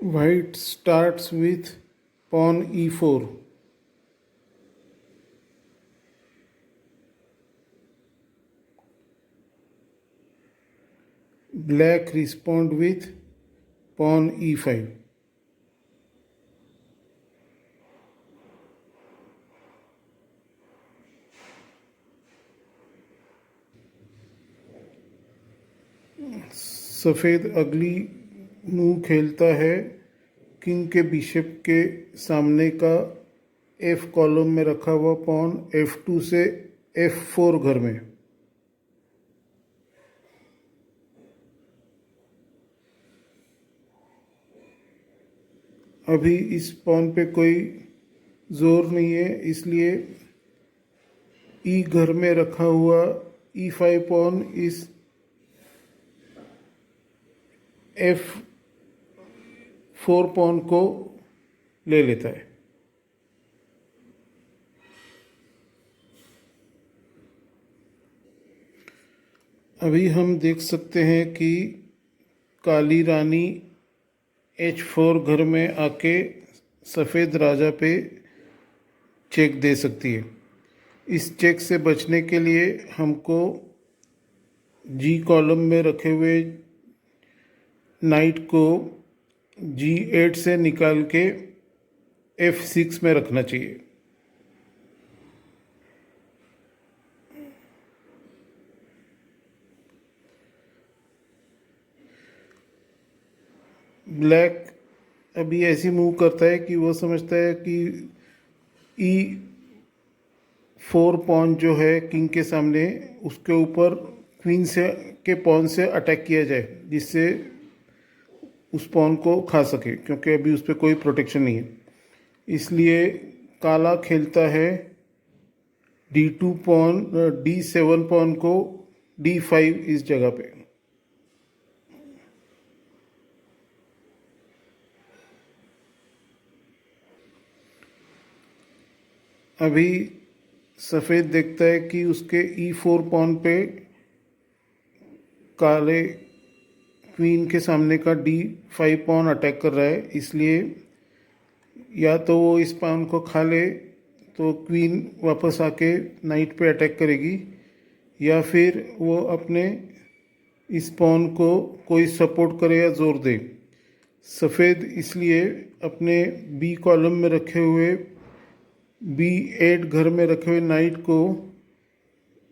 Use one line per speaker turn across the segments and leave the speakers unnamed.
White starts with pawn e4. Black respond with pawn e5. सफ़ेद अगली move खेलता है किंग के बिशप के सामने का एफ कॉलम में रखा हुआ पॉन f2 से f4 घर में। अभी इस पॉन पे कोई जोर नहीं है, इसलिए ई घर में रखा हुआ e5 पॉन इस f4 पॉन को ले लेता है। अभी हम देख सकते हैं कि काली रानी h4 घर में आके सफ़ेद राजा पे चेक दे सकती है। इस चेक से बचने के लिए हमको जी कॉलम में रखे हुए नाइट को g8 से निकाल के f6 में रखना चाहिए। ब्लैक अभी ऐसी मूव करता है कि वो समझता है कि e4 पॉन जो है किंग के सामने, उसके ऊपर क्वीन से के पॉन से अटैक किया जाए, जिससे उस पॉन को खा सके, क्योंकि अभी उस पर कोई प्रोटेक्शन नहीं है। इसलिए काला खेलता है d2 पॉन d7 पॉन को d5 इस जगह पे। अभी सफ़ेद देखता है कि उसके e4 पॉन पे काले क्वीन के सामने का d5 पॉन अटैक कर रहा है, इसलिए या तो वो इस पॉन को खा ले तो क्वीन वापस आके नाइट पे अटैक करेगी, या फिर वो अपने इस पॉन को कोई सपोर्ट करे या जोर दे। सफ़ेद इसलिए अपने बी कॉलम में रखे हुए b8 घर में रखे हुए नाइट को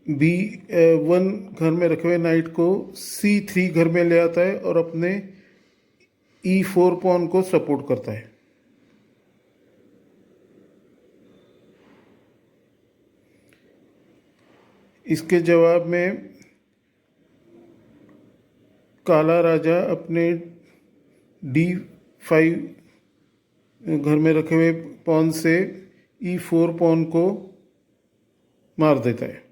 b1 घर में रखे हुए नाइट को c3 घर में ले आता है और अपने e4 पॉन को सपोर्ट करता है। इसके जवाब में काला राजा अपने d5 घर में रखे हुए पॉन से e4 पॉन को मार देता है।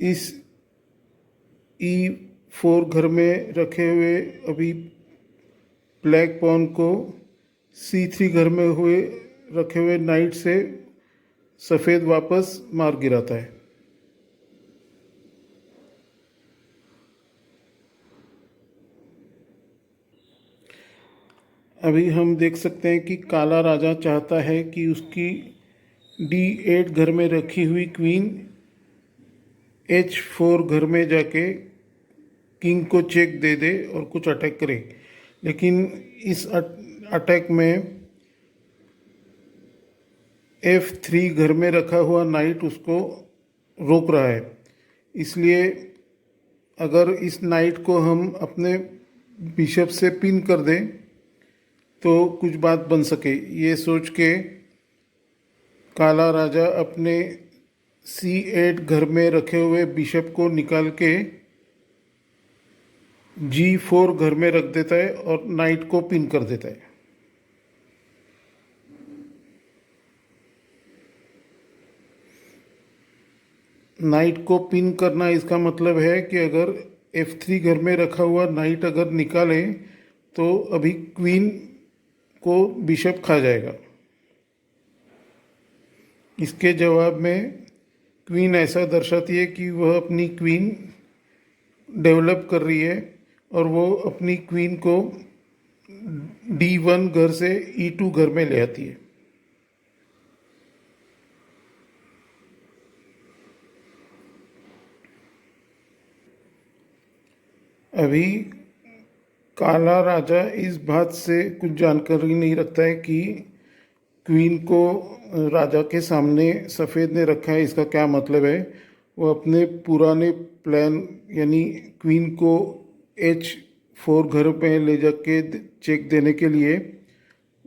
इस e4 घर में रखे हुए अभी ब्लैक पॉन को c3 घर में हुए रखे हुए नाइट से सफ़ेद वापस मार गिराता है। अभी हम देख सकते हैं कि काला राजा चाहता है कि उसकी d8 घर में रखी हुई क्वीन h4 घर में जाके किंग को चेक दे दे और कुछ अटैक करे, लेकिन इस अटैक में f3 घर में रखा हुआ नाइट उसको रोक रहा है। इसलिए अगर इस नाइट को हम अपने बिशप से पिन कर दें तो कुछ बात बन सके, ये सोच के काला राजा अपने c8 घर में रखे हुए बिशप को निकाल के g4 घर में रख देता है और नाइट को पिन कर देता है। नाइट को पिन करना इसका मतलब है कि अगर f3 घर में रखा हुआ नाइट अगर निकालें तो अभी क्वीन को बिशप खा जाएगा। इसके जवाब में क्वीन ऐसा दर्शाती है कि वह अपनी क्वीन डेवलप कर रही है और वो अपनी क्वीन को D1 घर से E2 घर में ले आती है। अभी काला राजा इस बात से कुछ जानकारी नहीं रखता है कि क्वीन को राजा के सामने सफ़ेद ने रखा है, इसका क्या मतलब है। वो अपने पुराने प्लान यानी क्वीन को H4 घर पे ले जाके चेक देने के लिए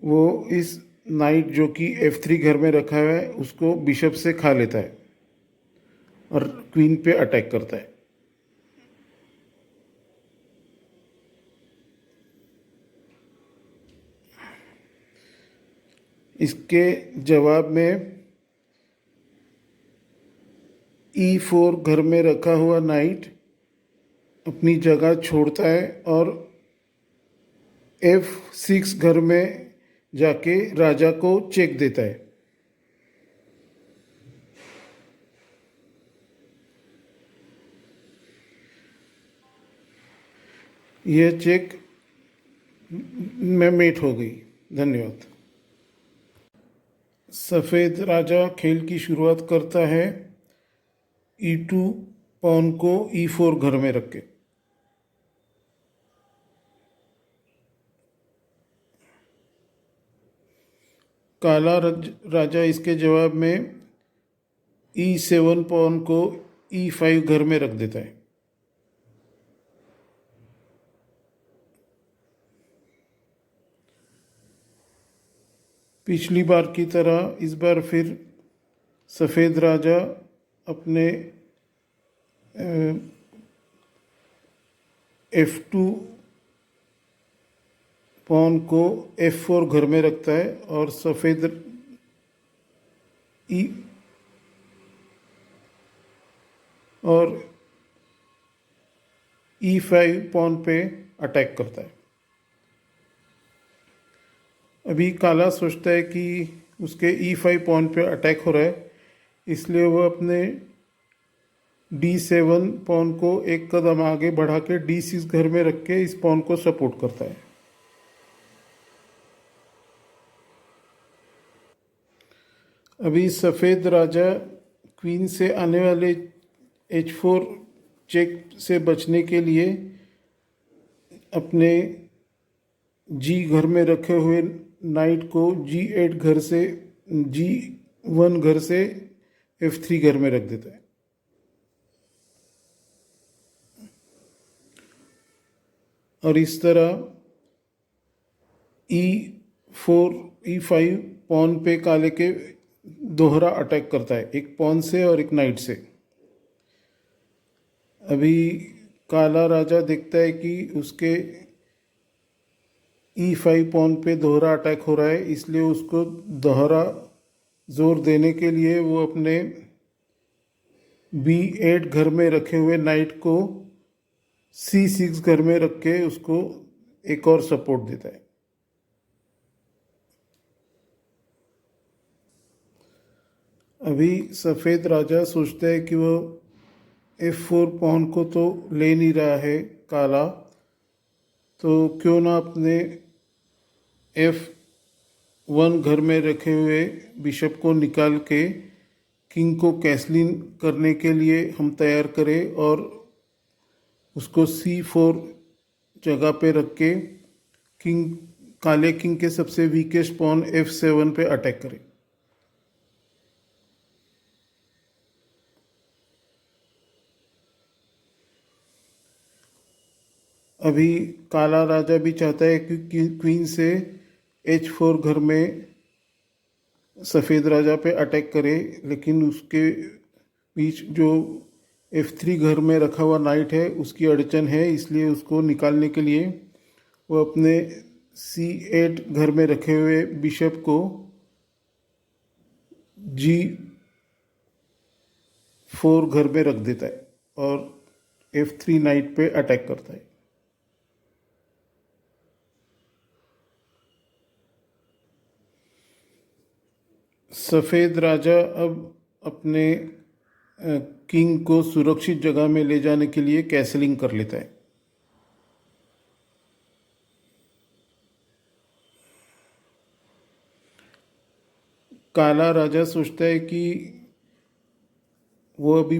वो इस नाइट जो कि F3 घर में रखा हुआ है उसको बिशप से खा लेता है और क्वीन पे अटैक करता है। इसके जवाब में E4 घर में रखा हुआ नाइट अपनी जगह छोड़ता है और F6 घर में जाके राजा को चेक देता है। यह चेक में मेट हो गई। धन्यवाद। सफ़ेद राजा खेल की शुरुआत करता है E2 पॉन को E4 घर में रख के। काला राजा इसके जवाब में E7 पॉन को E5 घर में रख देता है। पिछली बार की तरह इस बार फिर सफ़ेद राजा अपने F2 पॉन को F4 घर में रखता है और सफ़ेद ई और E5 पॉन पे अटैक करता है। अभी काला सोचता है कि उसके E5 पॉन पे अटैक हो रहा है, इसलिए वह अपने D7 पॉन को एक कदम आगे बढ़ा के D6 घर में रख के इस पॉन को सपोर्ट करता है। अभी सफ़ेद राजा क्वीन से आने वाले H4 चेक से बचने के लिए अपने G घर में रखे हुए नाइट को G8 घर से G1 घर से F3 घर में रख देता है। और इस तरह E4 E5 पॉन पे काले के दोहरा अटैक करता है, एक पॉन से और एक नाइट से। अभी काला राजा देखता है कि उसके E5 पॉन पे दोहरा अटैक हो रहा है, इसलिए उसको दोहरा जोर देने के लिए वो अपने B8 घर में रखे हुए नाइट को C6 घर में रख के उसको एक और सपोर्ट देता है। अभी सफ़ेद राजा सोचता है कि वो F4 पॉन को तो ले नहीं रहा है काला, तो क्यों ना अपने F1 घर में रखे हुए बिशप को निकाल के किंग को कैसलिन करने के लिए हम तैयार करें और उसको C4 जगह पे रख के काले किंग के सबसे वीकेस्ट पॉन F7 पे अटैक करें। अभी काला राजा भी चाहता है कि क्वीन से H4 घर में सफ़ेद राजा पे अटैक करे, लेकिन उसके बीच जो F3 घर में रखा हुआ नाइट है उसकी अड़चन है, इसलिए उसको निकालने के लिए वो अपने C8 घर में रखे हुए बिशप को G4 घर में रख देता है और F3 नाइट पे अटैक करता है। सफ़ेद राजा अब अपने किंग को सुरक्षित जगह में ले जाने के लिए कैसलिंग कर लेता है। काला राजा सोचता है कि वो अभी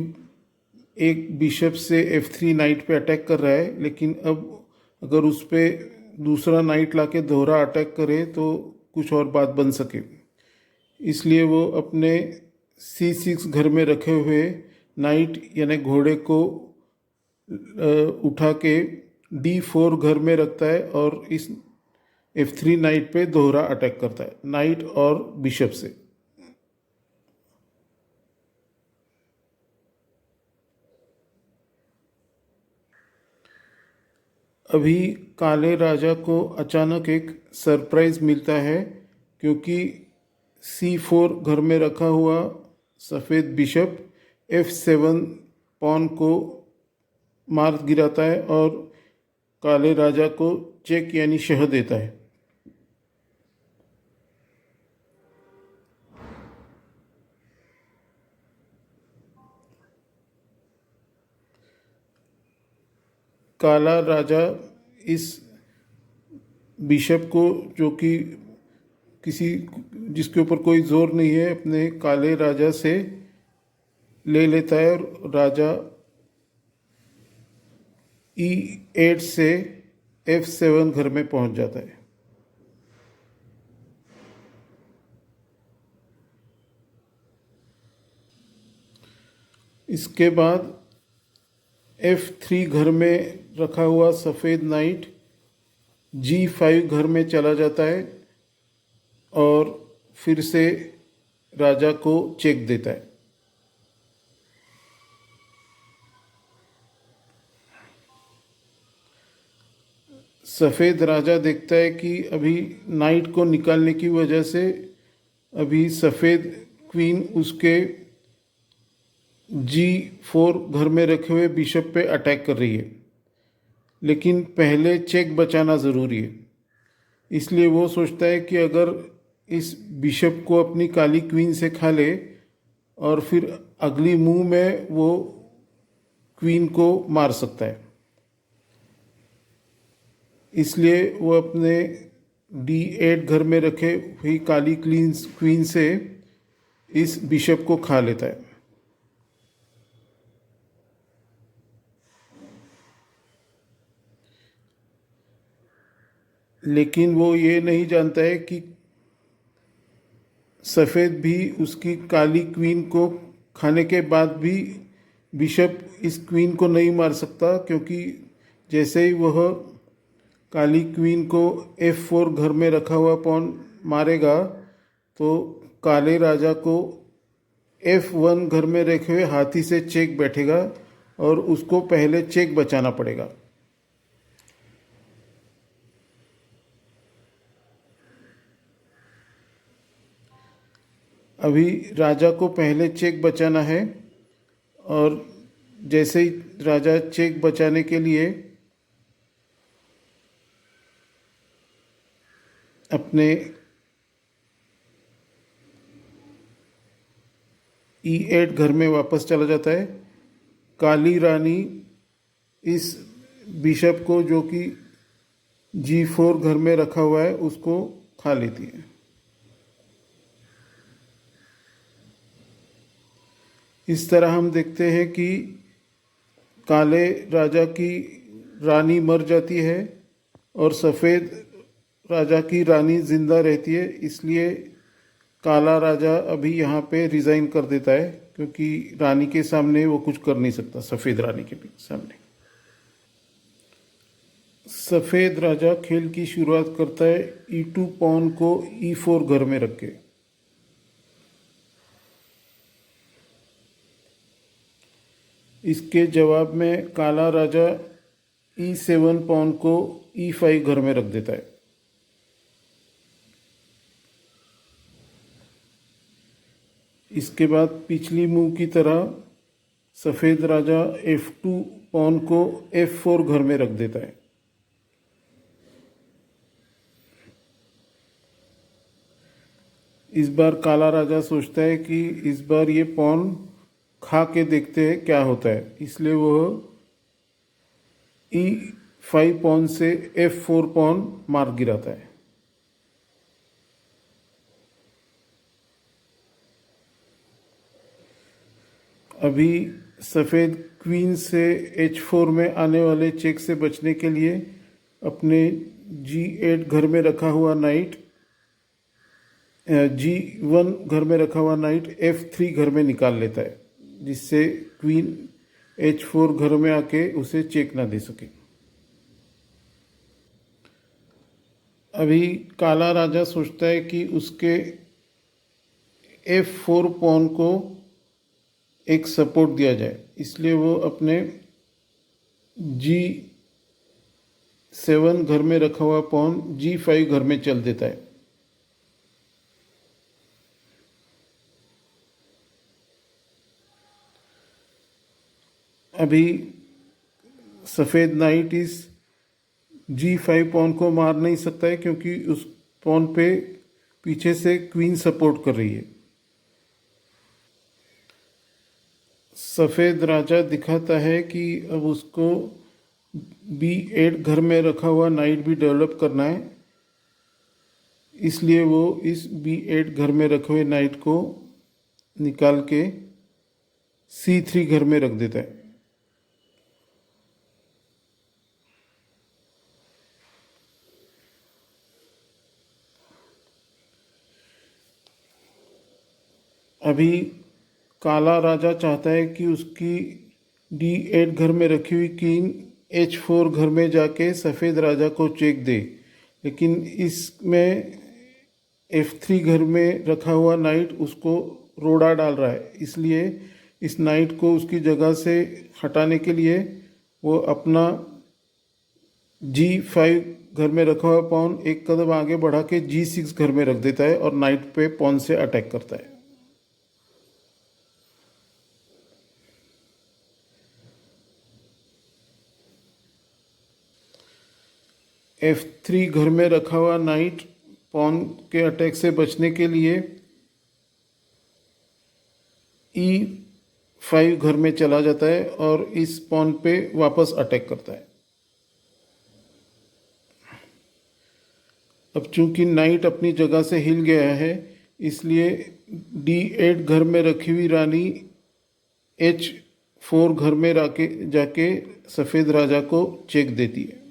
एक बिशप से F3 नाइट पे अटैक कर रहा है, लेकिन अब अगर उस पे दूसरा नाइट लाके दोहरा अटैक करे तो कुछ और बात बन सके। इसलिए वो अपने C6 घर में रखे हुए नाइट यानी घोड़े को उठा के D4 घर में रखता है और इस F3 नाइट पे दोहरा अटैक करता है, नाइट और बिशप से। अभी काले राजा को अचानक एक सरप्राइज मिलता है, क्योंकि C4 घर में रखा हुआ सफ़ेद बिशप F7 पॉन को मार गिराता है और काले राजा को चेक यानी शह देता है। काला राजा इस बिशप को, जो कि किसी जिसके ऊपर कोई जोर नहीं है, अपने काले राजा से ले लेता है और राजा E8 से F7 घर में पहुंच जाता है। इसके बाद F3 घर में रखा हुआ सफ़ेद नाइट G5 घर में चला जाता है और फिर से राजा को चेक देता है। सफ़ेद राजा देखता है कि अभी नाइट को निकालने की वजह से अभी सफ़ेद क्वीन उसके G4 घर में रखे हुए बिशप पे अटैक कर रही है, लेकिन पहले चेक बचाना ज़रूरी है। इसलिए वो सोचता है कि अगर इस बिशप को अपनी काली क्वीन से खा ले और फिर अगली मूव में वो क्वीन को मार सकता है, इसलिए वो अपने D8 घर में रखे हुई काली क्वीन से इस बिशप को खा लेता है। लेकिन वो ये नहीं जानता है कि सफ़ेद भी उसकी काली क्वीन को खाने के बाद भी बिशप इस क्वीन को नहीं मार सकता, क्योंकि जैसे ही वह काली क्वीन को F4 घर में रखा हुआ पॉन मारेगा तो काले राजा को F1 घर में रखे हुए हाथी से चेक बैठेगा और उसको पहले चेक बचाना पड़ेगा। अभी राजा को पहले चेक बचाना है और जैसे ही राजा चेक बचाने के लिए अपने E8 घर में वापस चला जाता है, काली रानी इस बिशप को, जो कि G4 घर में रखा हुआ है, उसको खा लेती है। इस तरह हम देखते हैं कि काले राजा की रानी मर जाती है और सफ़ेद राजा की रानी जिंदा रहती है। इसलिए काला राजा अभी यहाँ पे रिज़ाइन कर देता है, क्योंकि रानी के सामने वो कुछ कर नहीं सकता, सफ़ेद रानी के सामने। सफ़ेद राजा खेल की शुरुआत करता है E2 पॉन को E4 घर में रख के। इसके जवाब में काला राजा E7 पॉन को E5 घर में रख देता है। इसके बाद पिछली मूव की तरह सफ़ेद राजा F2 पॉन को F4 घर में रख देता है। इस बार काला राजा सोचता है कि इस बार ये पॉन खा के देखते हैं क्या होता है, इसलिए वह E5 पॉन से F4 पॉन मार गिराता है। अभी सफ़ेद क्वीन से H4 में आने वाले चेक से बचने के लिए अपने G8 घर में रखा हुआ नाइट, G1 घर में रखा हुआ नाइट F3 घर में निकाल लेता है, जिससे क्वीन H4 घर में आके उसे चेक ना दे सके। अभी काला राजा सोचता है कि उसके F4 पॉन को एक सपोर्ट दिया जाए, इसलिए वो अपने G7 घर में रखा हुआ पॉन G5 घर में चल देता है। अभी सफ़ेद नाइट इस G5 पॉन को मार नहीं सकता है, क्योंकि उस पॉन पे पीछे से क्वीन सपोर्ट कर रही है। सफ़ेद राजा दिखाता है कि अब उसको B8 घर में रखा हुआ नाइट भी डेवलप करना है, इसलिए वो इस B8 घर में रखे हुए नाइट को निकाल के C3 घर में रख देता है। अभी काला राजा चाहता है कि उसकी D8 घर में रखी हुई क्वीन H4 घर में जाके सफ़ेद राजा को चेक दे, लेकिन इसमें F3 घर में रखा हुआ नाइट उसको रोड़ा डाल रहा है, इसलिए इस नाइट को उसकी जगह से हटाने के लिए वो अपना G5 घर में रखा हुआ पॉन एक कदम आगे बढ़ा के G6 घर में रख देता है और नाइट पे पॉन से अटैक करता है। F3 घर में रखा हुआ नाइट पॉन के अटैक से बचने के लिए E5 घर में चला जाता है और इस पॉन पे वापस अटैक करता है। अब चूंकि नाइट अपनी जगह से हिल गया है, इसलिए D8 घर में रखी हुई रानी H4 घर में जाके सफ़ेद राजा को चेक देती है।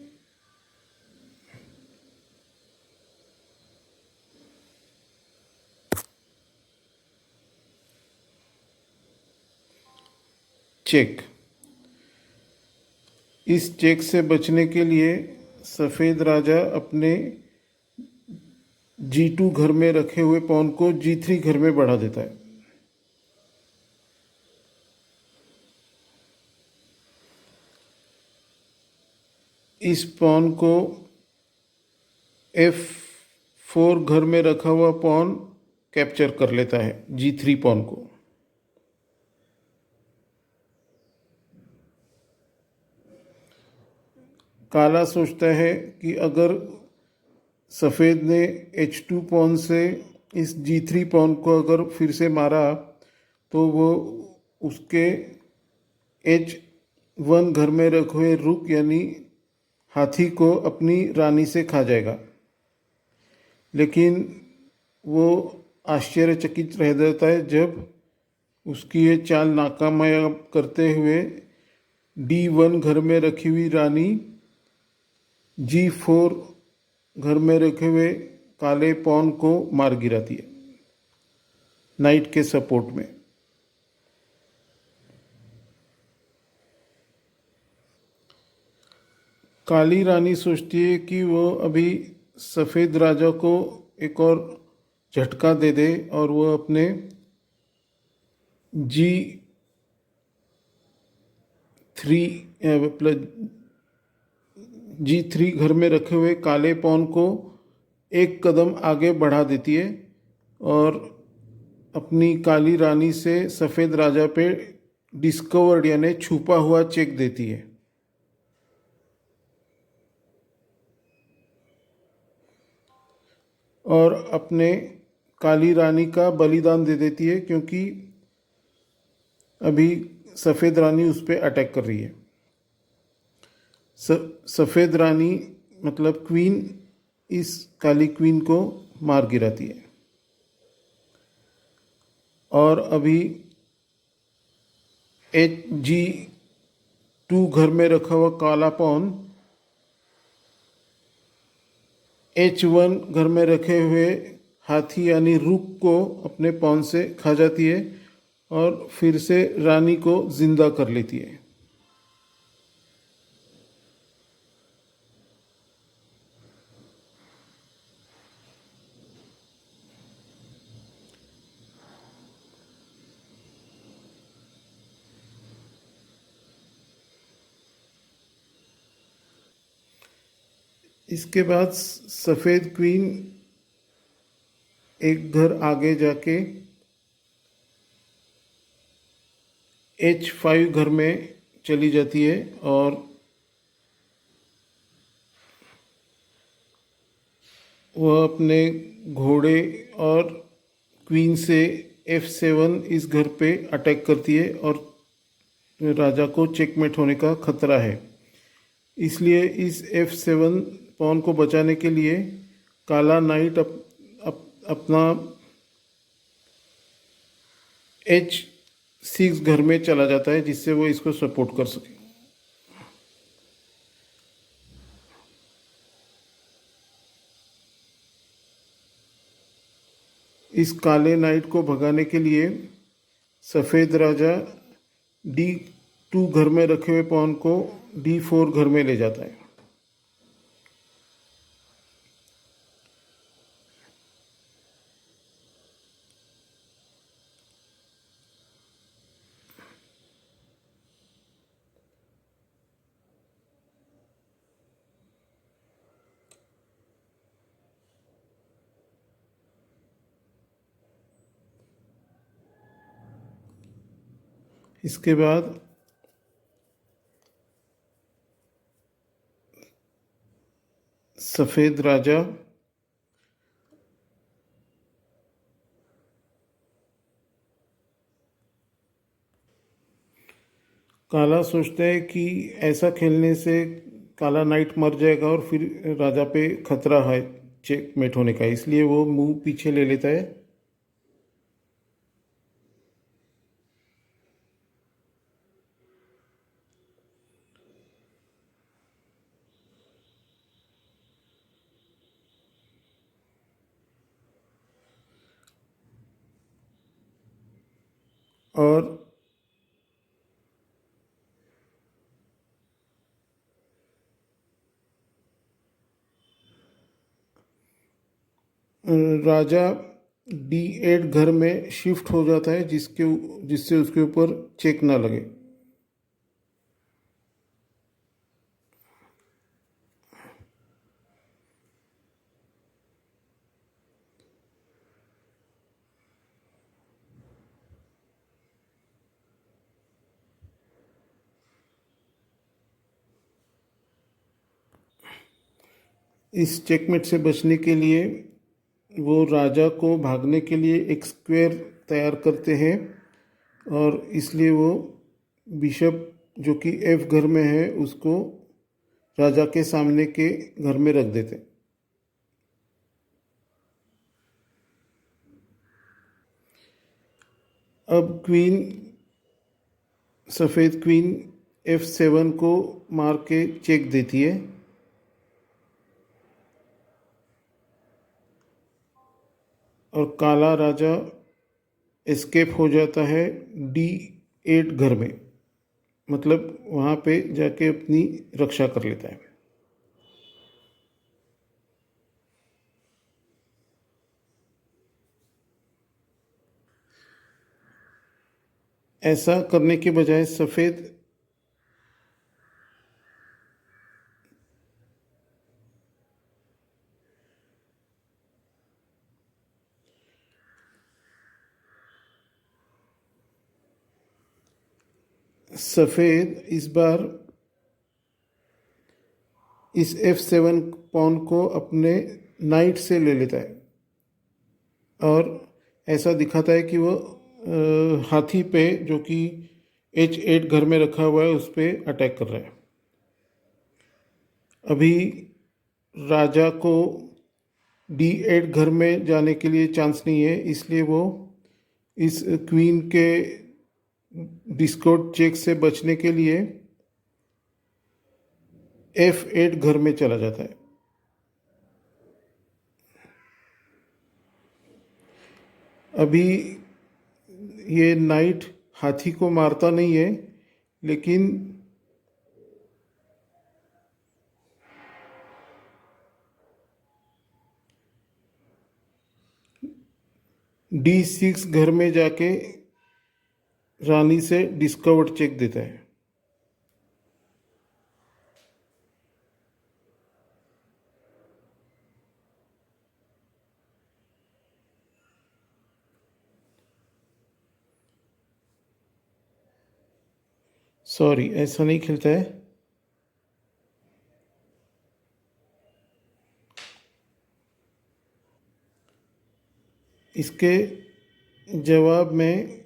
चेक। इस चेक से बचने के लिए सफ़ेद राजा अपने G2 घर में रखे हुए पॉन को G3 घर में बढ़ा देता है। इस पॉन को F4 घर में रखा हुआ पॉन कैप्चर कर लेता है, G3 पॉन को। काला सोचता है कि अगर सफ़ेद ने H2 पॉन से इस G3 पॉन को अगर फिर से मारा तो वो उसके H1 घर में रखे हुए रुक यानी हाथी को अपनी रानी से खा जाएगा, लेकिन वो आश्चर्यचकित रह जाता है जब उसकी ये चाल नाकामयाब करते हुए D1 घर में रखी हुई रानी G4 घर में रखे हुए काले पॉन को मार गिराती है नाइट के सपोर्ट में। काली रानी सोचती है कि वो अभी सफ़ेद राजा को एक और झटका दे दे और वो अपने G3 घर में रखे हुए काले पॉन को एक कदम आगे बढ़ा देती है और अपनी काली रानी से सफ़ेद राजा पे डिस्कवर्ड यानी छुपा हुआ चेक देती है। और अपने काली रानी का बलिदान दे देती है, क्योंकि अभी सफ़ेद रानी उस पर अटैक कर रही है। सफ़ेद रानी मतलब क्वीन इस काली क्वीन को मार गिराती है। और अभी Hg2 घर में रखा हुआ काला पॉन H1 घर में रखे हुए हाथी यानी रुक को अपने पॉन से खा जाती है और फिर से रानी को जिंदा कर लेती है। इसके बाद सफ़ेद क्वीन एक घर आगे जाके H5 घर में चली जाती है और वह अपने घोड़े और क्वीन से F7 इस घर पे अटैक करती है और राजा को चेकमेट होने का खतरा है। इसलिए इस F7 पॉन को बचाने के लिए काला नाइट अपना H6 घर में चला जाता है जिससे वो इसको सपोर्ट कर सके। इस काले नाइट को भगाने के लिए सफ़ेद राजा D2 घर में रखे हुए पॉन को D4 घर में ले जाता है। इसके बाद सफ़ेद राजा काला सोचता है कि ऐसा खेलने से काला नाइट मर जाएगा और फिर राजा पे खतरा है चेकमेट होने का, इसलिए वो मूव पीछे ले लेता है। और राजा D8 घर में शिफ्ट हो जाता है जिससे उसके ऊपर चेक ना लगे। इस चेकमेट से बचने के लिए वो राजा को भागने के लिए एक स्क्वायर तैयार करते हैं और इसलिए वो बिशप जो कि F घर में है उसको राजा के सामने के घर में रख देते। अब सफ़ेद क्वीन F7 को मार के चेक देती है और काला राजा एस्केप हो जाता है D8 घर में, मतलब वहाँ पे जाके अपनी रक्षा कर लेता है। ऐसा करने के बजाय सफ़ेद इस बार इस F7 पॉन को अपने नाइट से ले लेता है और ऐसा दिखाता है कि वो हाथी पे जो कि H8 घर में रखा हुआ है उस पे अटैक कर रहा है। अभी राजा को D8 घर में जाने के लिए चांस नहीं है, इसलिए वो इस क्वीन के डिस्काउंट चेक से बचने के लिए F8 घर में चला जाता है। अभी ये नाइट हाथी को मारता नहीं है, लेकिन D6 घर में जाके रानी से डिस्कवर्ड चेक देता है। सॉरी, ऐसा नहीं खेलता है। इसके जवाब में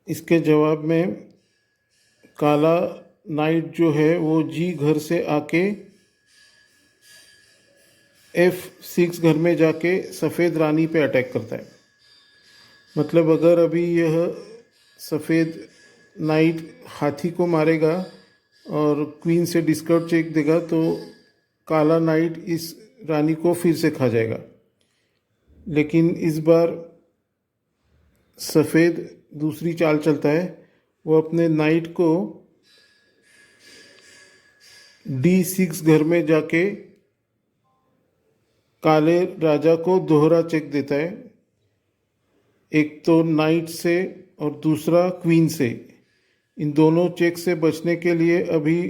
इसके जवाब में काला नाइट जो है वो G घर से आके F6 घर में जाके सफ़ेद रानी पे अटैक करता है। मतलब अगर अभी यह सफ़ेद नाइट हाथी को मारेगा और क्वीन से डिस्काउंट चेक देगा तो काला नाइट इस रानी को फिर से खा जाएगा। लेकिन इस बार सफ़ेद दूसरी चाल चलता है, वो अपने नाइट को D6 घर में जाके काले राजा को दोहरा चेक देता है, एक तो नाइट से और दूसरा क्वीन से। इन दोनों चेक से बचने के लिए अभी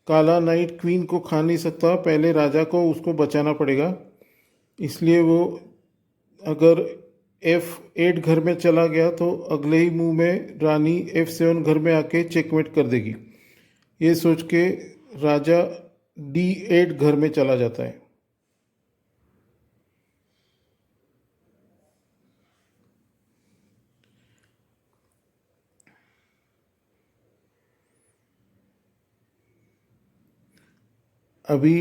काला नाइट क्वीन को खा नहीं सकता, पहले राजा को उसको बचाना पड़ेगा। इसलिए वो अगर F8 घर में चला गया तो अगले ही मूव में रानी F7 घर में आके चेकमेट कर देगी। ये सोच के राजा D8 घर में चला जाता है। अभी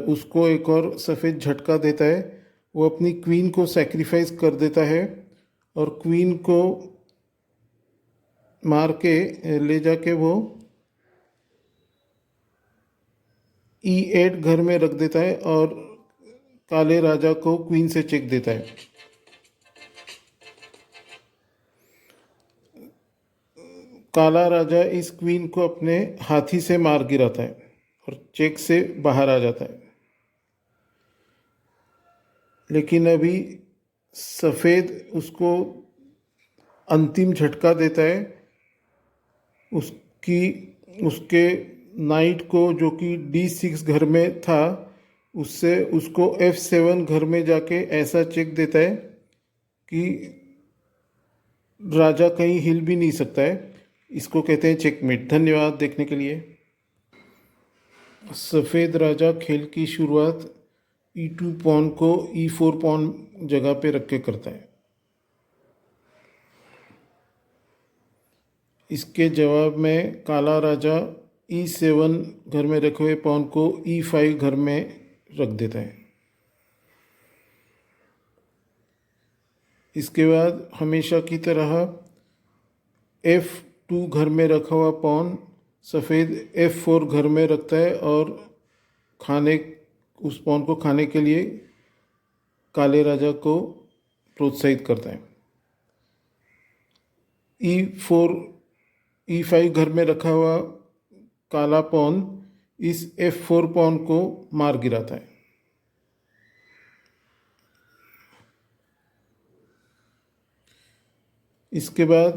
उसको एक और सफ़ेद झटका देता है, वो अपनी क्वीन को सैक्रिफाइस कर देता है और क्वीन को मार के ले जाके वो E8 घर में रख देता है और काले राजा को क्वीन से चेक देता है। काला राजा इस क्वीन को अपने हाथी से मार गिराता है और चेक से बाहर आ जाता है। लेकिन अभी सफ़ेद उसको अंतिम झटका देता है, उसके नाइट को जो कि D6 घर में था उससे उसको F7 घर में जाके ऐसा चेक देता है कि राजा कहीं हिल भी नहीं सकता है। इसको कहते हैं चेकमेट। धन्यवाद देखने के लिए। सफ़ेद राजा खेल की शुरुआत E2 पॉन को E4 पॉन जगह पे रख के करता है। इसके जवाब में काला राजा E7 घर में रखे हुए पॉन को E5 घर में रख देता है। इसके बाद हमेशा की तरह F2 घर में रखा हुआ पॉन सफ़ेद F4 घर में रखता है और उस पॉन को खाने के लिए काले राजा को प्रोत्साहित करता है। E5 घर में रखा हुआ काला पॉन इस F4 पॉन को मार गिराता है। इसके बाद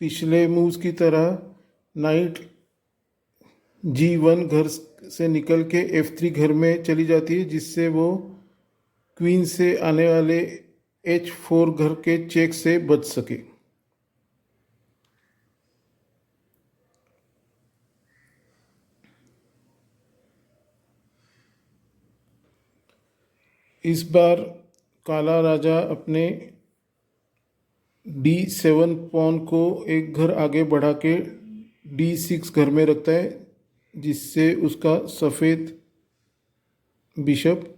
पिछले मूव्स की तरह नाइट G1 घर से निकल के F3 घर में चली जाती है, जिससे वो क्वीन से आने वाले H4 घर के चेक से बच सके। इस बार काला राजा अपने D7 पॉन को एक घर आगे बढ़ा के D6 घर में रखता है, जिससे उसका सफ़ेद बिशप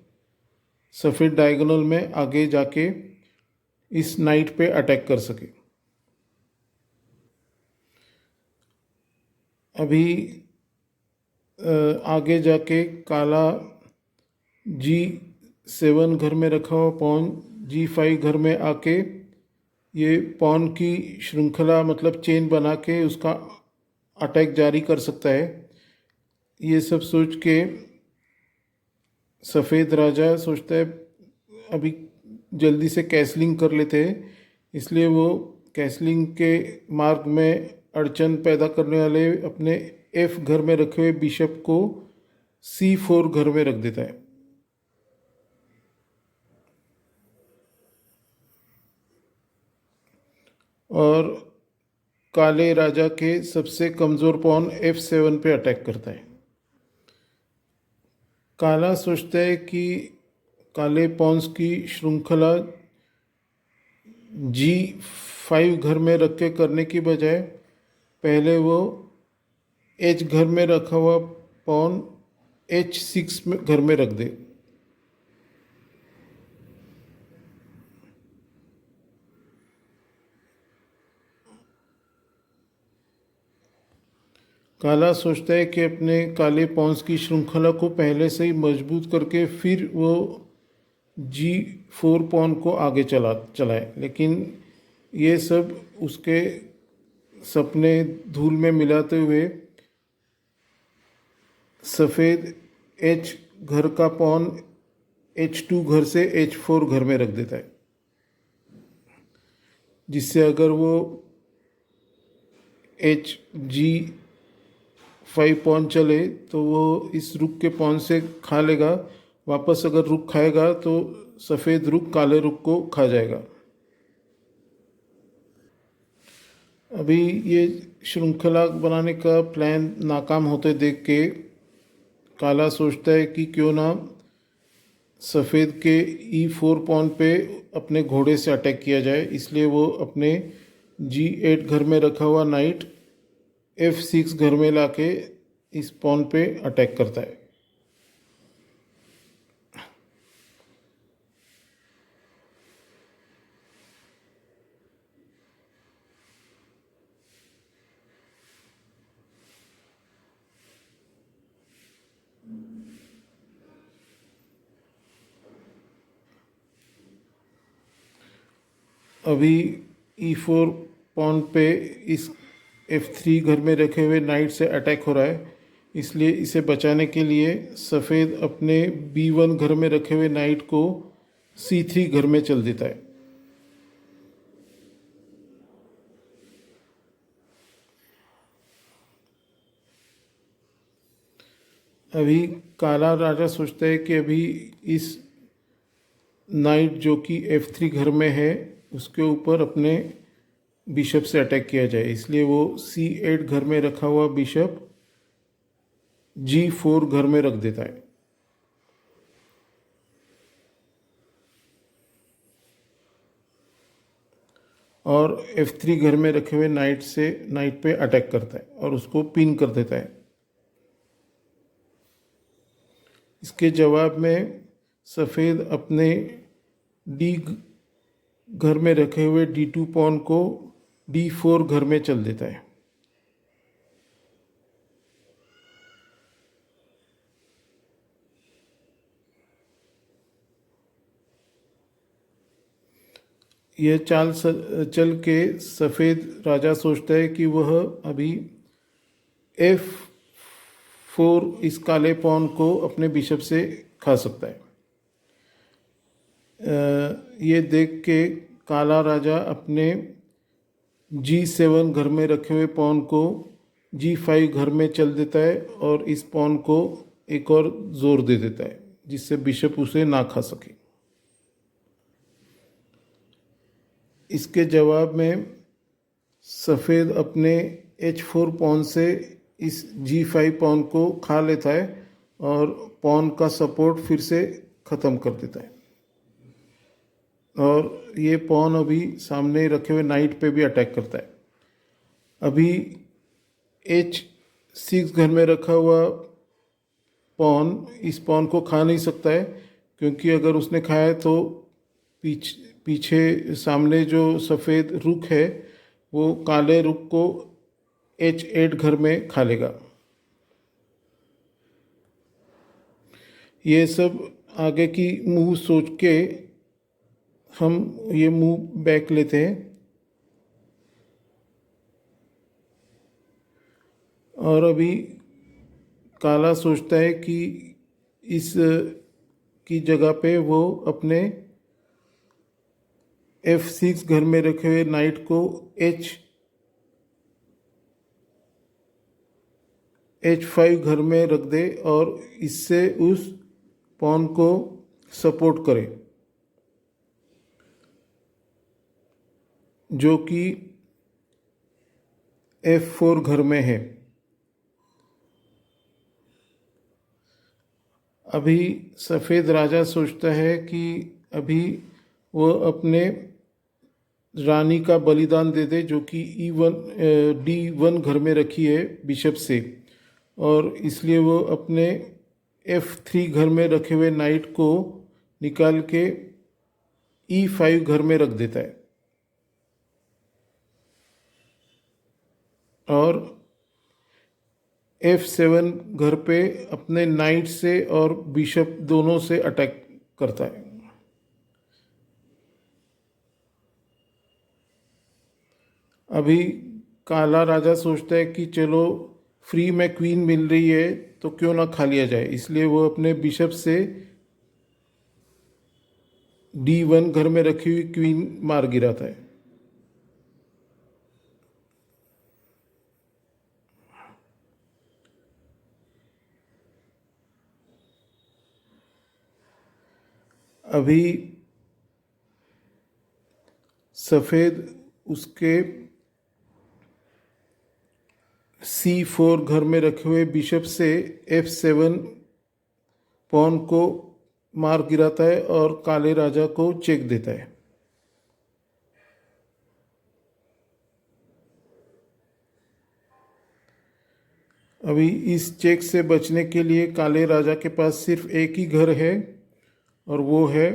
सफ़ेद डायगोनल में आगे जाके इस नाइट पे अटैक कर सके। अभी आगे जाके काला G7 घर में रखा हुआ पॉन G5 घर में आके ये पॉन की श्रृंखला मतलब चेन बना के उसका अटैक जारी कर सकता है। ये सब सोच के सफ़ेद राजा सोचता है अभी जल्दी से कैसलिंग कर लेते हैं, इसलिए वो कैसलिंग के मार्ग में अड़चन पैदा करने वाले अपने F घर में रखे हुए बिशप को C4 घर में रख देता है। और काले राजा के सबसे कमज़ोर पॉन F7 पे अटैक करता है। काला सोचता है कि काले पॉन्स की श्रृंखला G5 घर में रख के करने की बजाय पहले वो H घर में रखा हुआ पॉन H6 में घर में रख दे। काला सोचता है कि अपने काले पॉन्स की श्रृंखला को पहले से ही मजबूत करके फिर वो G4 पॉन को आगे चलाए, लेकिन ये सब उसके सपने धूल में मिलाते हुए सफ़ेद H घर का पॉन H2 घर से H4 घर में रख देता है, जिससे अगर वो G5 पॉन चले तो वो इस रुक के पॉन से खा लेगा। वापस अगर रुक खाएगा तो सफ़ेद रुक काले रुक को खा जाएगा। अभी ये श्रृंखला बनाने का प्लान नाकाम होते देख के काला सोचता है कि क्यों ना सफ़ेद के E4 पॉन पे अपने घोड़े से अटैक किया जाए, इसलिए वो अपने G8 घर में रखा हुआ नाइट F6 घर में लाके इस पॉन पे अटैक करता है। अभी E4 पॉन पे इस F3 घर में रखे हुए नाइट से अटैक हो रहा है, इसलिए इसे बचाने के लिए सफ़ेद अपने B1 घर में रखे हुए नाइट को C3 घर में चल देता है। अभी काला राजा सोचता है कि अभी इस नाइट जो कि F3 घर में है उसके ऊपर अपने बिशप से अटैक किया जाए, इसलिए वो C8 घर में रखा हुआ बिशप G4 घर में रख देता है। और F3 घर में रखे हुए नाइट पे अटैक करता है और उसको पिन कर देता है। इसके जवाब में सफ़ेद अपने D घर में रखे हुए D2 पॉन को D4 घर में चल देता है। यह चाल चल के सफ़ेद राजा सोचता है कि वह अभी F4 इस काले पॉन को अपने बिशप से खा सकता है। ये देख के काला राजा अपने G7 घर में रखे हुए पॉन को G5 घर में चल देता है और इस पॉन को एक और जोर दे देता है, जिससे बिशप उसे ना खा सके। इसके जवाब में सफ़ेद अपने H4 पॉन से इस G5 पॉन को खा लेता है और पॉन का सपोर्ट फिर से ख़त्म कर देता है। और ये पॉन अभी सामने रखे हुए नाइट पे भी अटैक करता है। अभी H6 घर में रखा हुआ पॉन इस पॉन को खा नहीं सकता है, क्योंकि अगर उसने खाया तो पीछे सामने जो सफ़ेद रुक है वो काले रुक को H8 घर में खा लेगा। ये सब आगे की मूव सोच के हम ये मूव बैक लेते हैं, और अभी काला सोचता है कि इस की जगह पे वो अपने F6 घर में रखे हुए नाइट को H5 घर में रख दे और इससे उस पॉन को सपोर्ट करे, जो कि F4 घर में है। अभी सफ़ेद राजा सोचता है कि अभी वो अपने रानी का बलिदान दे दे, जो कि D1 घर में रखी है बिशप से, और इसलिए वो अपने F3 घर में रखे हुए नाइट को निकाल के E5 घर में रख देता है, और F7 घर पे अपने नाइट से और बिशप दोनों से अटैक करता है। अभी काला राजा सोचता है कि चलो फ्री में क्वीन मिल रही है तो क्यों ना खा लिया जाए, इसलिए वो अपने बिशप से D1 घर में रखी हुई क्वीन मार गिराता है। अभी सफ़ेद उसके C4 घर में रखे हुए बिशप से F7 पॉन को मार गिराता है और काले राजा को चेक देता है। अभी इस चेक से बचने के लिए काले राजा के पास सिर्फ एक ही घर है, और वो है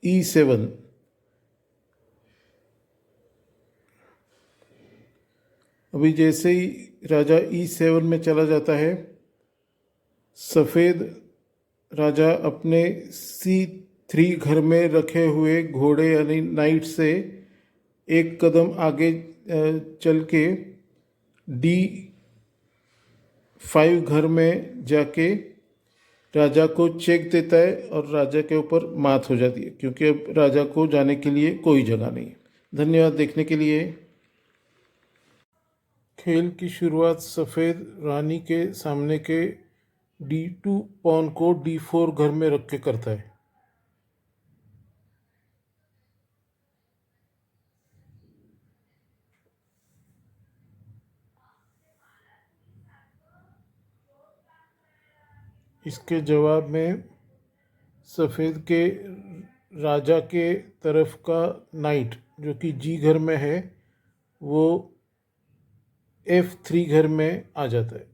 E7। अभी जैसे ही राजा E7 में चला जाता है, सफ़ेद राजा अपने C3 घर में रखे हुए घोड़े यानी नाइट से एक कदम आगे चल के D5 घर में जाके राजा को चेक देता है, और राजा के ऊपर मात हो जाती है, क्योंकि अब राजा को जाने के लिए कोई जगह नहीं। धन्यवाद देखने के लिए। खेल की शुरुआत सफ़ेद रानी के सामने के D2 पॉन को D4 घर में रख के करता है। इसके जवाब में सफ़ेद के राजा के तरफ का नाइट, जो कि G घर में है, वो F3 घर में आ जाता है।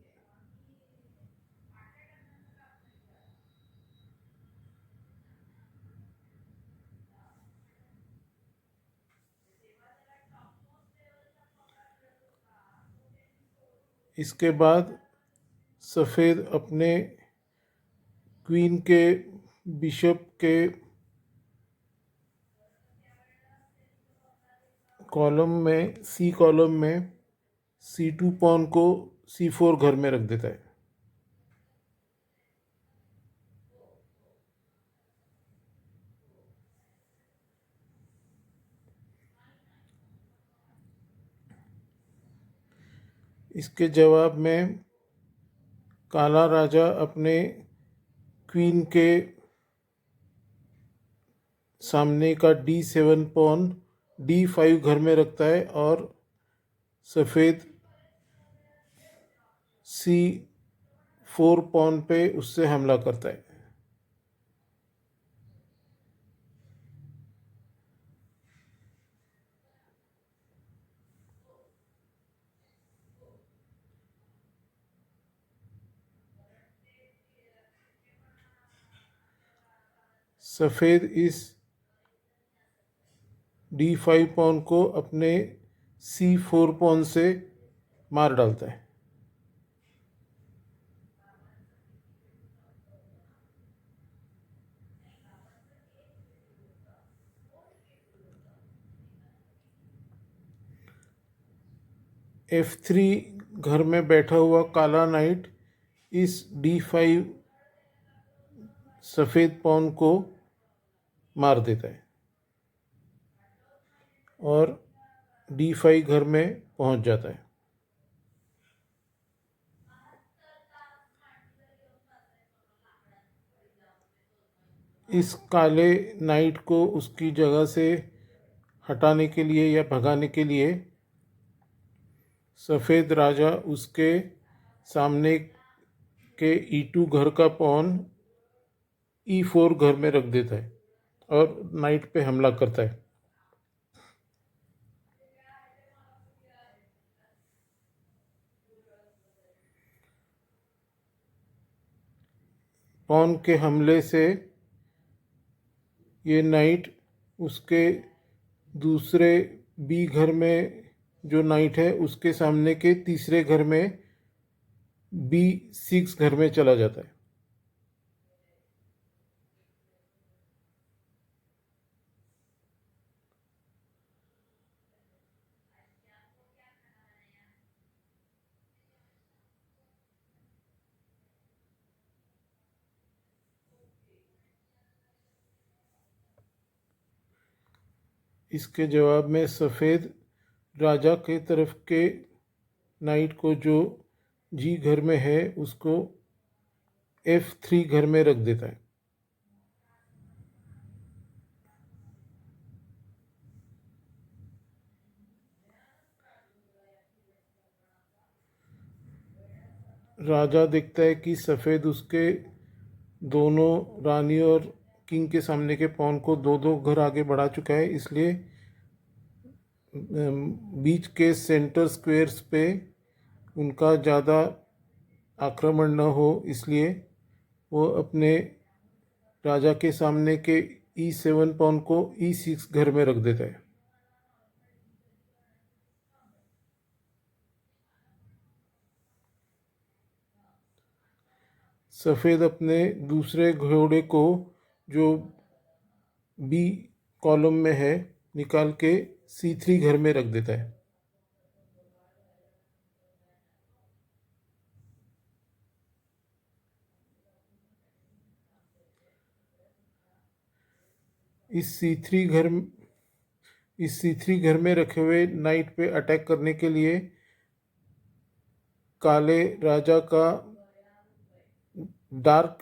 इसके बाद सफ़ेद अपने क्वीन के बिशप के कॉलम में C कॉलम में C2 पॉन को C4 घर में रख देता है। इसके जवाब में काला राजा अपने क्वीन के सामने का D7 पॉन D5 घर में रखता है, और सफ़ेद C4 पॉन पे उससे हमला करता है। सफ़ेद इस D5 पॉन को अपने C4 पॉन से मार डालता है। F3 घर में बैठा हुआ काला नाइट इस D5 सफ़ेद पॉन को मार देता है और D5 घर में पहुंच जाता है। इस काले नाइट को उसकी जगह से हटाने के लिए या भगाने के लिए सफ़ेद राजा उसके सामने के E2 घर का पॉन E4 घर में रख देता है और नाइट पे हमला करता है। पॉन के हमले से ये नाइट उसके दूसरे B घर में जो नाइट है उसके सामने के तीसरे घर में B6 घर में चला जाता है। इसके जवाब में सफ़ेद राजा के तरफ के नाइट को जो G घर में है उसको F3 घर में रख देता है। राजा देखता है कि सफ़ेद उसके दोनों रानी और किंग के सामने के पॉन को दो दो घर आगे बढ़ा चुका है, इसलिए बीच के सेंटर स्क्वेयर्स पे उनका ज़्यादा आक्रमण न हो, इसलिए वो अपने राजा के सामने के E7 पॉन को E6 घर में रख देता है। सफ़ेद अपने दूसरे घोड़े को जो B कॉलम में है निकाल के C3 घर में रख देता है। इस C3 घर में रखे हुए नाइट पे अटैक करने के लिए काले राजा का डार्क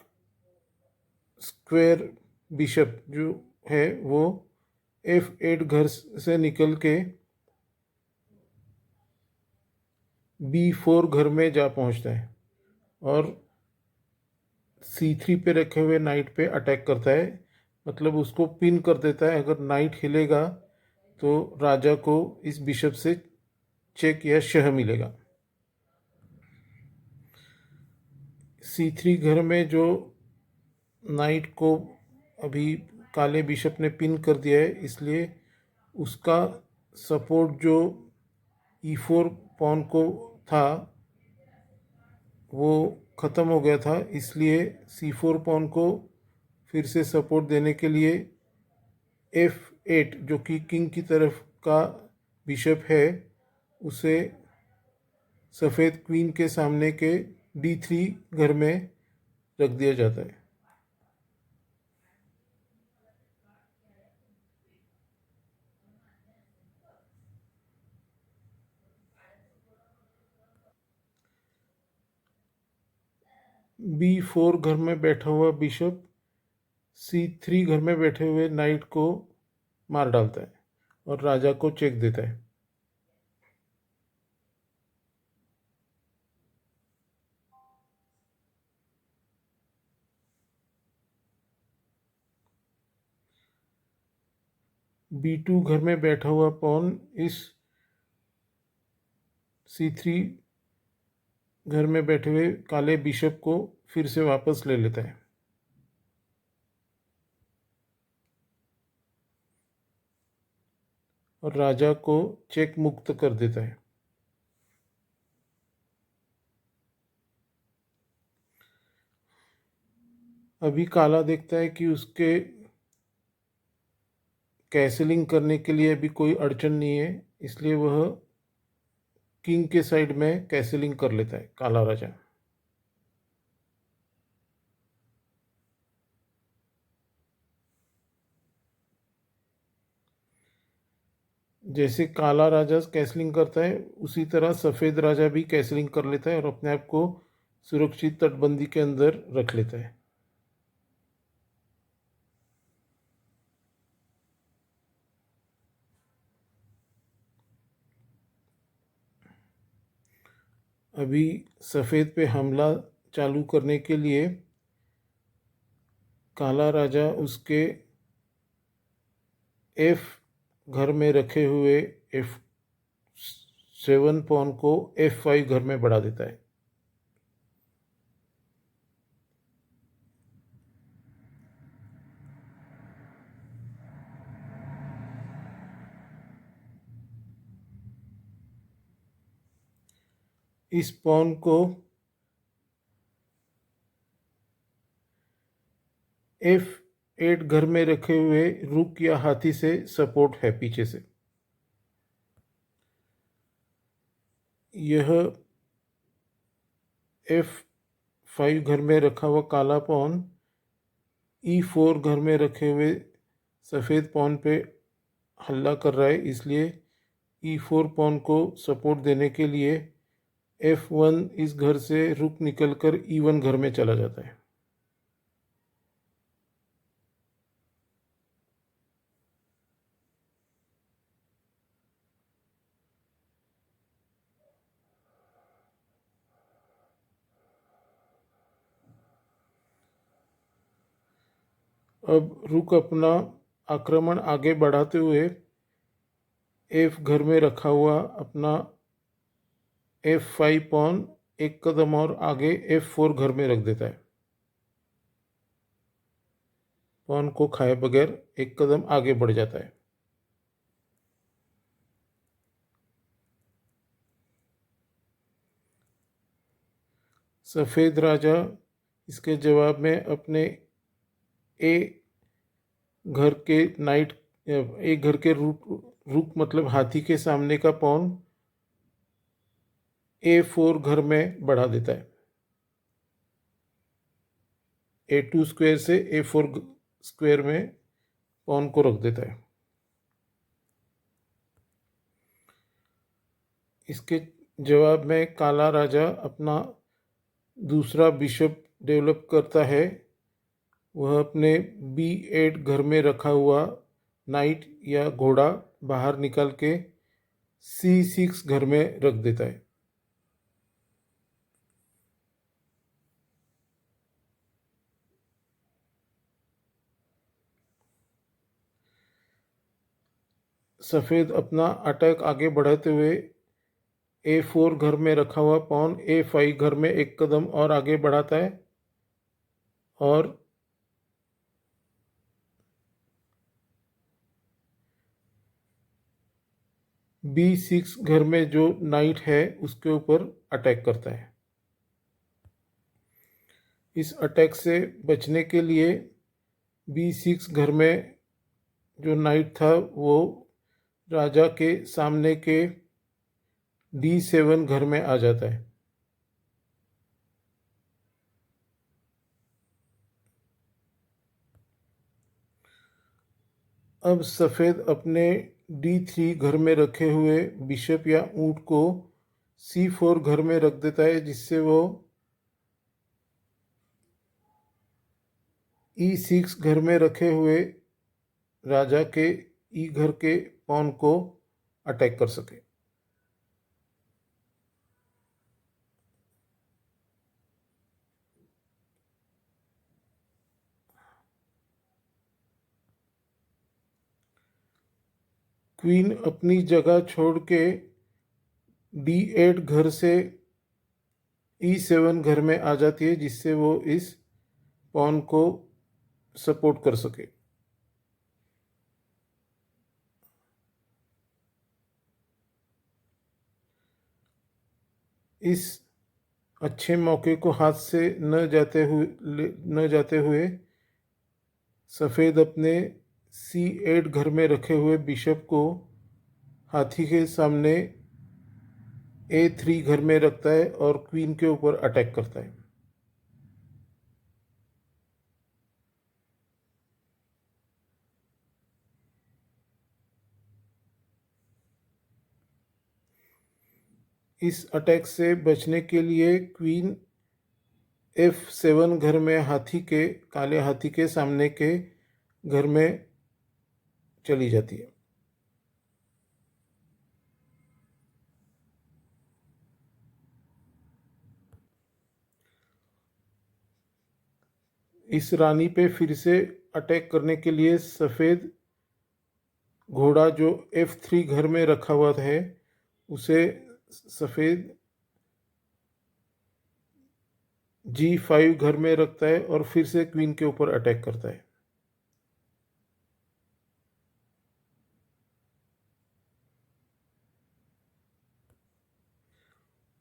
स्क्वायर बिशप जो है वो F8 घर से निकल के B4 घर में जा पहुंचता है और C3 पे रखे हुए नाइट पे अटैक करता है, मतलब उसको पिन कर देता है। अगर नाइट हिलेगा तो राजा को इस बिशप से चेक या शह मिलेगा। C3 घर में जो नाइट को अभी काले बिशप ने पिन कर दिया है, इसलिए उसका सपोर्ट जो E4 पॉन को था वो ख़त्म हो गया था, इसलिए C4 पॉन को फिर से सपोर्ट देने के लिए F8 जो कि किंग की तरफ का बिशप है उसे सफ़ेद क्वीन के सामने के D3 घर में रख दिया जाता है। B4 घर में बैठा हुआ बिशप C3 घर में बैठे हुए नाइट को मार डालता है और राजा को चेक देता है। B2 घर में बैठा हुआ पॉन इस C3 घर में बैठे हुए काले बिशप को फिर से वापस ले लेता है। और राजा को चेक मुक्त कर देता है। अभी काला देखता है कि उसके कैसलिंग करने के लिए अभी कोई अड़चन नहीं है, इसलिए वह किंग के साइड में कैसलिंग कर लेता है काला राजा। जैसे काला राजा कैसलिंग करता है उसी तरह सफ़ेद राजा भी कैसलिंग कर लेता है और अपने आप को सुरक्षित तटबंदी के अंदर रख लेता है। अभी सफ़ेद पे हमला चालू करने के लिए काला राजा उसके एफ घर में रखे हुए F7 पॉन को F5 घर में बढ़ा देता है। इस पॉन को F8 घर में रखे हुए रुक या हाथी से सपोर्ट है पीछे से। यह F5 घर में रखा हुआ काला पॉन E4 घर में रखे हुए सफ़ेद पॉन पे हल्ला कर रहा है, इसलिए E4 पॉन को सपोर्ट देने के लिए F1 इस घर से रुक निकलकर E1 घर में चला जाता है। अब रुक अपना आक्रमण आगे बढ़ाते हुए F घर में रखा हुआ अपना F5 पॉन एक कदम और आगे F4 घर में रख देता है। पॉन को खाए बगैर एक कदम आगे बढ़ जाता है। सफ़ेद राजा इसके जवाब में अपने ए घर के नाइट एक घर के रुक मतलब हाथी के सामने का पॉन A4 घर में बढ़ा देता है। A2 स्क्वायर से A4 स्क्वायर में पॉन को रख देता है। इसके जवाब में काला राजा अपना दूसरा बिशप डेवलप करता है। वह अपने B8 घर में रखा हुआ नाइट या घोड़ा बाहर निकाल के C6 घर में रख देता है। सफ़ेद अपना अटैक आगे बढ़ाते हुए A4 घर में रखा हुआ पॉन A5 घर में एक कदम और आगे बढ़ाता है और B6 घर में जो नाइट है उसके ऊपर अटैक करता है। इस अटैक से बचने के लिए B6 घर में जो नाइट था वो राजा के सामने के D7 घर में आ जाता है। अब सफ़ेद अपने D3 घर में रखे हुए बिशप या ऊंट को C4 घर में रख देता है, जिससे वो E6 घर में रखे हुए राजा के ई घर के पॉन को अटैक कर सके। क्वीन अपनी जगह छोड़ के D8 घर से E7 घर में आ जाती है, जिससे वो इस पॉन को सपोर्ट कर सके। इस अच्छे मौके को हाथ से न जाते हुए सफ़ेद अपने C8 घर में रखे हुए बिशप को हाथी के सामने A3 घर में रखता है और क्वीन के ऊपर अटैक करता है। इस अटैक से बचने के लिए क्वीन F7 घर में काले हाथी के सामने के घर में चली जाती है। इस रानी पे फिर से अटैक करने के लिए सफ़ेद घोड़ा जो F3 घर में रखा हुआ है उसे सफ़ेद G5 घर में रखता है और फिर से क्वीन के ऊपर अटैक करता है।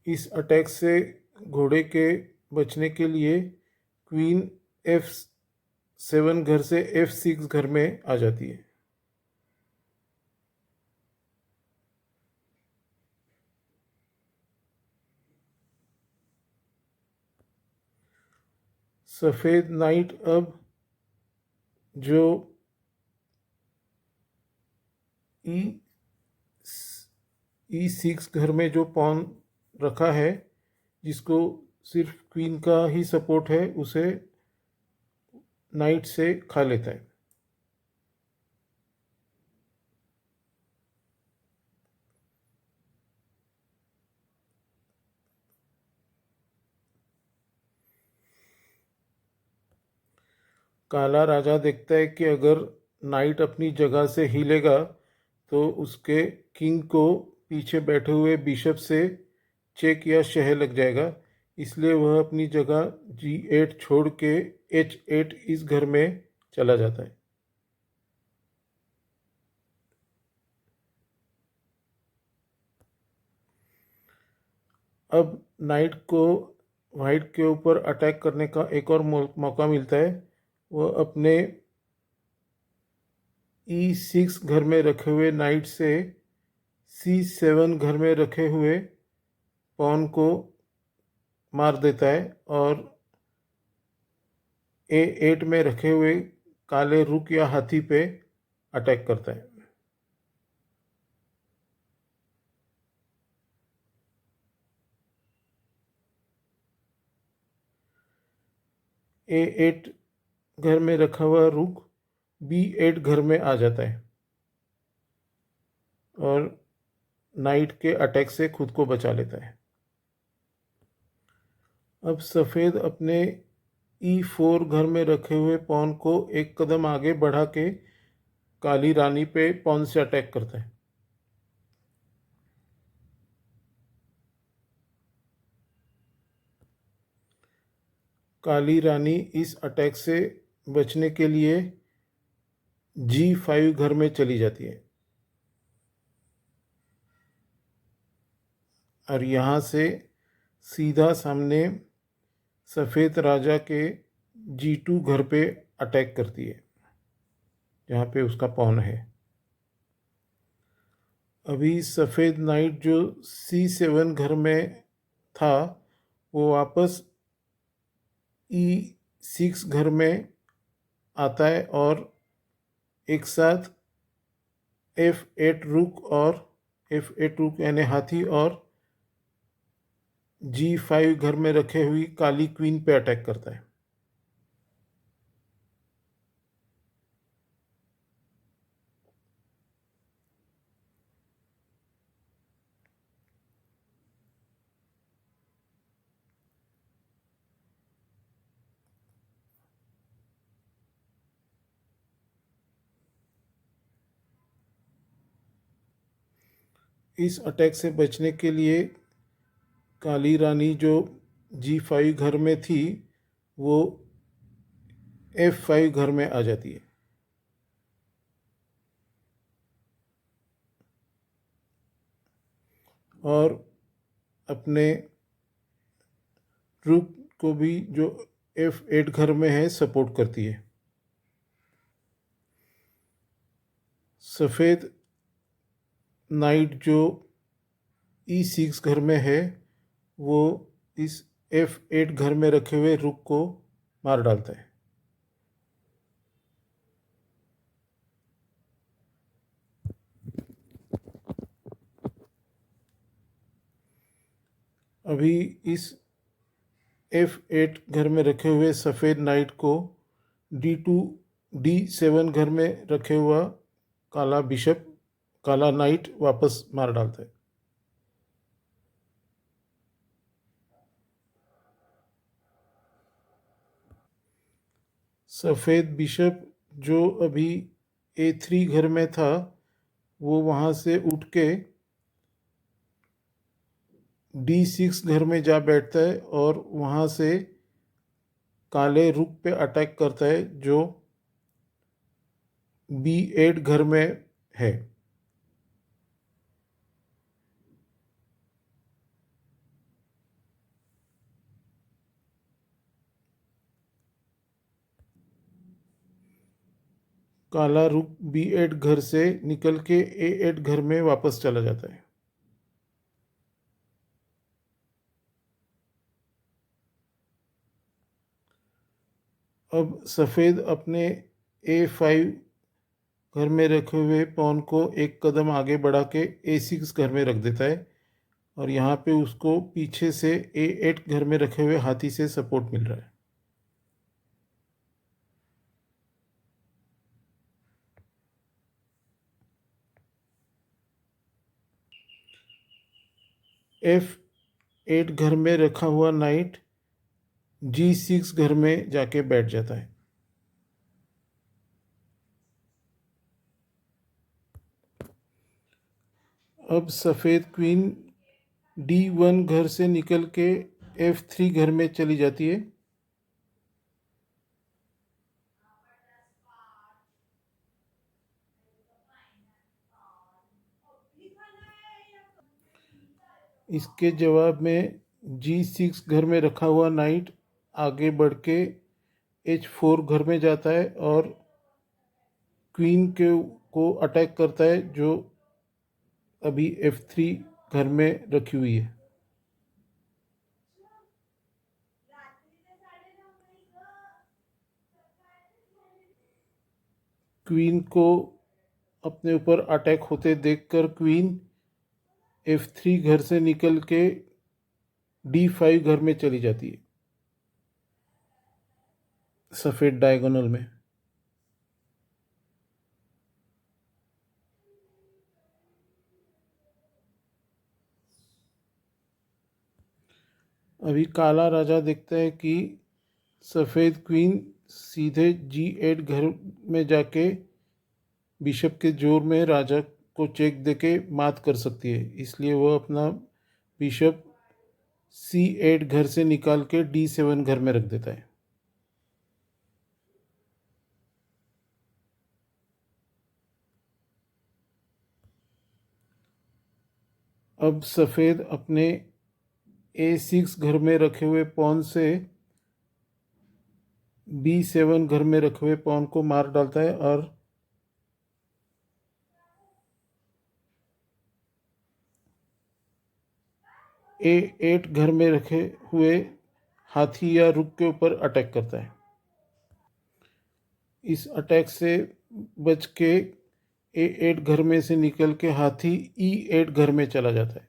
इस अटैक से घोड़े के बचने के लिए क्वीन F7 घर से F6 घर में आ जाती है। सफ़ेद नाइट अब जो E6 घर में जो पॉन रखा है जिसको सिर्फ क्वीन का ही सपोर्ट है उसे नाइट से खा लेता है। काला राजा देखता है कि अगर नाइट अपनी जगह से हिलेगा तो उसके किंग को पीछे बैठे हुए बिशप से चेक या शह लग जाएगा, इसलिए वह अपनी जगह G8 छोड़ के H8 इस घर में चला जाता है। अब नाइट को वाइट के ऊपर अटैक करने का एक और मौका मिलता है। वह अपने E6 घर में रखे हुए नाइट से C7 घर में रखे हुए पॉन को मार देता है और A8 में रखे हुए काले रुक या हाथी पे अटैक करता है। A8 घर में रखा हुआ रुक B8 घर में आ जाता है और नाइट के अटैक से खुद को बचा लेता है। अब सफ़ेद अपने E4 घर में रखे हुए पॉन को एक कदम आगे बढ़ा के काली रानी पे पॉन से अटैक करता है। काली रानी इस अटैक से बचने के लिए G5 घर में चली जाती है और यहाँ से सीधा सामने सफ़ेद राजा के G2 घर पे अटैक करती है जहाँ पे उसका पॉन है। अभी सफ़ेद नाइट जो C7 घर में था वो वापस E6 घर में आता है और एक साथ F8 रुक यानी हाथी और G5 घर में रखे हुई काली क्वीन पे अटैक करता है। इस अटैक से बचने के लिए काली रानी जो G5 घर में थी वो F5 घर में आ जाती है और अपने रुक को भी जो F8 घर में है सपोर्ट करती है। सफ़ेद नाइट जो E6 घर में है वो इस F8 घर में रखे हुए रुक को मार डालता है। अभी इस F8 घर में रखे हुए सफ़ेद नाइट को D2 D7 घर में रखे हुआ काला नाइट वापस मार डालता है। सफ़ेद बिशप जो अभी A3 घर में था वो वहाँ से उठ के D6 घर में जा बैठता है और वहाँ से काले रुक पे अटैक करता है जो B8 घर में है। काला रुक B8 घर से निकल के A8 घर में वापस चला जाता है। अब सफ़ेद अपने A5 घर में रखे हुए पॉन को एक कदम आगे बढ़ा के A6 घर में रख देता है और यहाँ पे उसको पीछे से A8 घर में रखे हुए हाथी से सपोर्ट मिल रहा है। F8 घर में रखा हुआ नाइट G6 घर में जाके बैठ जाता है। अब सफ़ेद क्वीन D1 घर से निकल के F3 घर में चली जाती है। इसके जवाब में G6 घर में रखा हुआ नाइट आगे बढ़ के H4 घर में जाता है और क्वीन को अटैक करता है जो अभी F3 घर में रखी हुई है। क्वीन को अपने ऊपर अटैक होते देखकर क्वीन F3 घर से निकल के D5 घर में चली जाती है सफ़ेद डायगोनल में। अभी काला राजा देखता है कि सफ़ेद क्वीन सीधे G8 घर में जाके बिशप के जोर में राजा को चेक देके मात कर सकती है, इसलिए वह अपना बिशप C8 घर से निकाल के D7 घर में रख देता है। अब सफ़ेद अपने A6 घर में रखे हुए पॉन से B7 घर में रखे हुए पॉन को मार डालता है और A8 घर में रखे हुए हाथी या रुक के ऊपर अटैक करता है। इस अटैक से बच के A8 घर में से निकल के हाथी E8 घर में चला जाता है।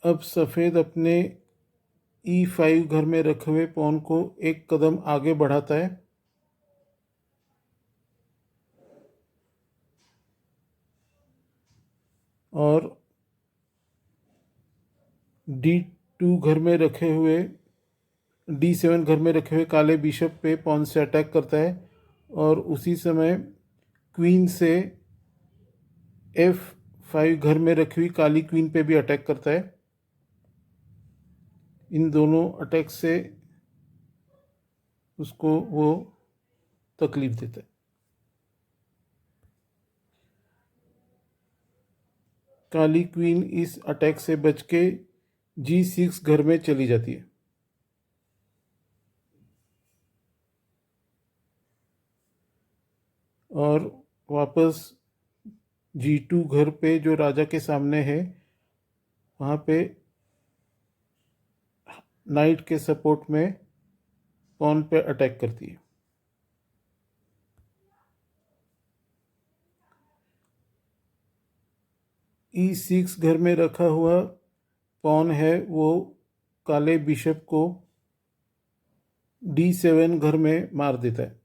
अब सफ़ेद अपने E5 घर में रखे हुए पॉन को एक कदम आगे बढ़ाता है और D2 घर में रखे हुए D7 घर में रखे हुए काले बिशप पे पॉन से अटैक करता है और उसी समय क्वीन से F5 घर में रखी हुई काली क्वीन पे भी अटैक करता है। इन दोनों अटैक से उसको वो तकलीफ देता है। काली क्वीन इस अटैक से बच के G6 घर में चली जाती है। और वापस G2 घर पे जो राजा के सामने है वहाँ पे नाइट के सपोर्ट में पॉन पे अटैक करती है। E6 घर में रखा हुआ पॉन है वो काले बिशप को D7 घर में मार देता है।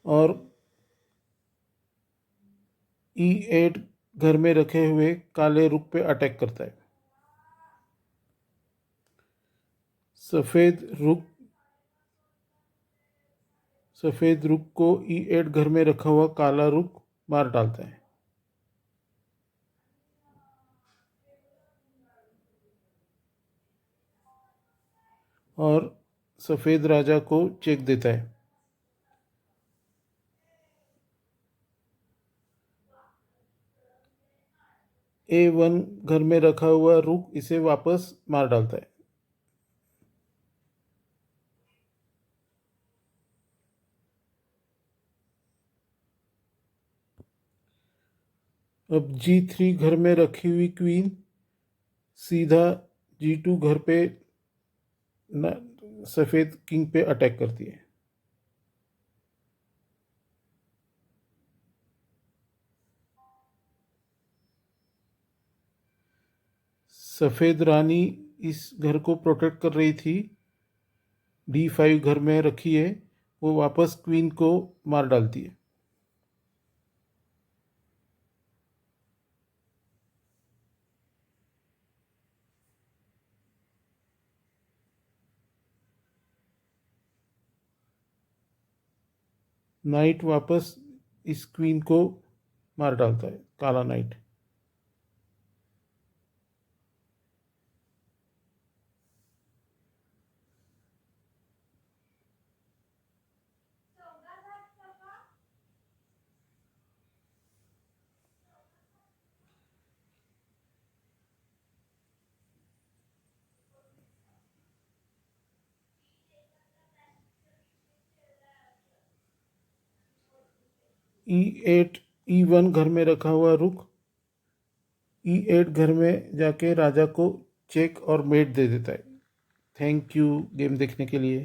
और E8 घर में रखे हुए काले रुक पे अटैक करता है। सफेद रुक को E8 घर में रखा हुआ काला रुक मार डालता है। और सफेद राजा को चेक देता है। A1 घर में रखा हुआ रुक इसे वापस मार डालता है। अब G3 घर में रखी हुई क्वीन सीधा G2 घर पे सफेद किंग पे अटैक करती है। सफेद रानी इस घर को प्रोटेक्ट कर रही थी, D5 घर में रखी है, वो वापस क्वीन को मार डालती है। नाइट वापस इस क्वीन को मार डालता है, काला नाइट। E8 E1 घर में रखा हुआ रुक E8 घर में जाके राजा को चेक और मेट दे देता है। थैंक यू गेम देखने के लिए।